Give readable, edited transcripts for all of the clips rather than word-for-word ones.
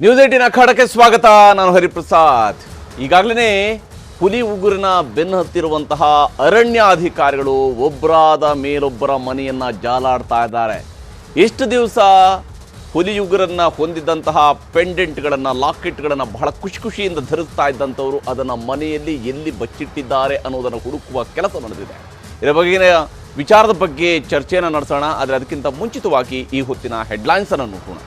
News 18 ಅಖಾಡಕ್ಕೆ ಸ್ವಾಗತ. ನಾನು ಹರಿಪ್ರಸಾದ್. ಈಗಾಗಲೇ ಹುಲಿ ಉಗುರಿನ ಬೆನ್ನು ಹತ್ತಿರುವಂತಹ ಅರಣ್ಯಾಧಿಕಾರಿಗಳು ಒಬ್ಬರಾದ ಮೇಲೊಬ್ಬರ ಮನೆಯನ್ನ ಜಾಲಾಡ್ತಾ ಇದ್ದಾರೆ. ಎಷ್ಟು ದಿವಸ ಹುಲಿ ಉಗುರನ್ನ ಹೊಂದಿದ್ದಂತಹ ಪೆಂಡೆಂಟ್ಗಳನ್ನು, ಲಾಕೆಟ್ಗಳನ್ನು ಬಹಳ ಖುಷಿಯಿಂದ ಧರಿಸ್ತಾ ಇದ್ದಂಥವರು ಅದನ್ನು ಮನೆಯಲ್ಲಿ ಎಲ್ಲಿ ಬಚ್ಚಿಟ್ಟಿದ್ದಾರೆ ಅನ್ನೋದನ್ನು ಹುಡುಕುವ ಕೆಲಸ ನಡೆದಿದೆ. ಇದರ ಬಗೆಗಿನ ವಿಚಾರದ ಬಗ್ಗೆ ಚರ್ಚೆಯನ್ನು ನಡೆಸೋಣ. ಆದರೆ ಅದಕ್ಕಿಂತ ಮುಂಚಿತವಾಗಿ ಈ ಹೊತ್ತಿನ ಹೆಡ್ಲೈನ್ಸ್ ಅನ್ನು ನೋಡೋಣ.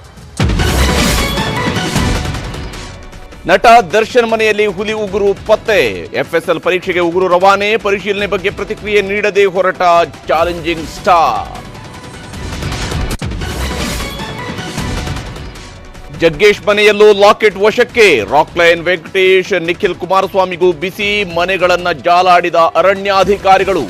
ನಟ ದರ್ಶನ್ ಮನೆಯಲ್ಲಿ ಹುಲಿ ಉಗುರು ಪತ್ತೆ. ಎಫ್ಎಸ್ಎಲ್ ಪರೀಕ್ಷೆಗೆ ಉಗುರು ರವಾನೆ. ಪರಿಶೀಲನೆ ಬಗ್ಗೆ ಪ್ರತಿಕ್ರಿಯೆ ನೀಡದೆ ಹೊರಟ ಚಾಲೆಂಜಿಂಗ್ ಸ್ಟಾರ್. ಜಗ್ಗೇಶ್ ಮನೆಯಲ್ಲೂ ಲಾಕೆಟ್ ವಶಕ್ಕೆ. ರಾಕ್ಲೈನ್ ವೆಂಕಟೇಶ್, ನಿಖಿಲ್ ಕುಮಾರಸ್ವಾಮಿಗೂ ಬಿಸಿ. ಮನೆಗಳನ್ನ ಜಾಲಾಡಿದ ಅರಣ್ಯಾಧಿಕಾರಿಗಳು.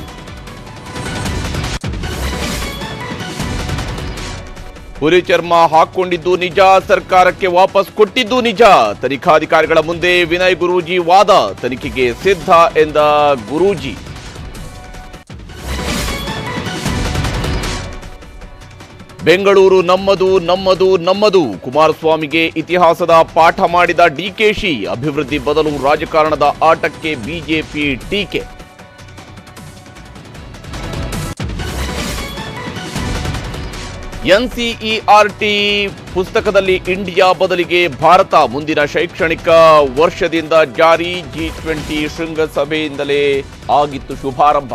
ಹುಲಿ ಚರ್ಮ ಹಾಕೊಂಡಿದ್ದು ನಿಜ, ಸರ್ಕಾರಕ್ಕೆ ವಾಪಸ್ ಕೊಟ್ಟಿದ್ದು ನಿಜ. ತನಿಖಾಧಿಕಾರಿಗಳ ಮುಂದೆ ವಿನಯ್ ಗುರೂಜಿ ವಾದ. ತನಿಖೆಗೆ ಸಿದ್ಧ ಎಂದ ಗುರೂಜಿ. ಬೆಂಗಳೂರು ನಮ್ಮದು ನಮ್ಮದು ನಮ್ಮದು. ಕುಮಾರಸ್ವಾಮಿಗೆ ಇತಿಹಾಸದ ಪಾಠ ಮಾಡಿದ ಡಿಕೆಶಿ. ಅಭಿವೃದ್ಧಿ ಬದಲು ರಾಜಕಾರಣದ ಆಟಕ್ಕೆ ಬಿಜೆಪಿ ಟೀಕೆ. ಎನ್ಸಿಇಆರ್ಟಿ ಪುಸ್ತಕದಲ್ಲಿ ಇಂಡಿಯಾ ಬದಲಿಗೆ ಭಾರತ. ಮುಂದಿನ ಶೈಕ್ಷಣಿಕ ವರ್ಷದಿಂದ ಜಾರಿ. G20 ಶೃಂಗಸಭೆಯಿಂದಲೇ ಆಗಿತ್ತು ಶುಭಾರಂಭ.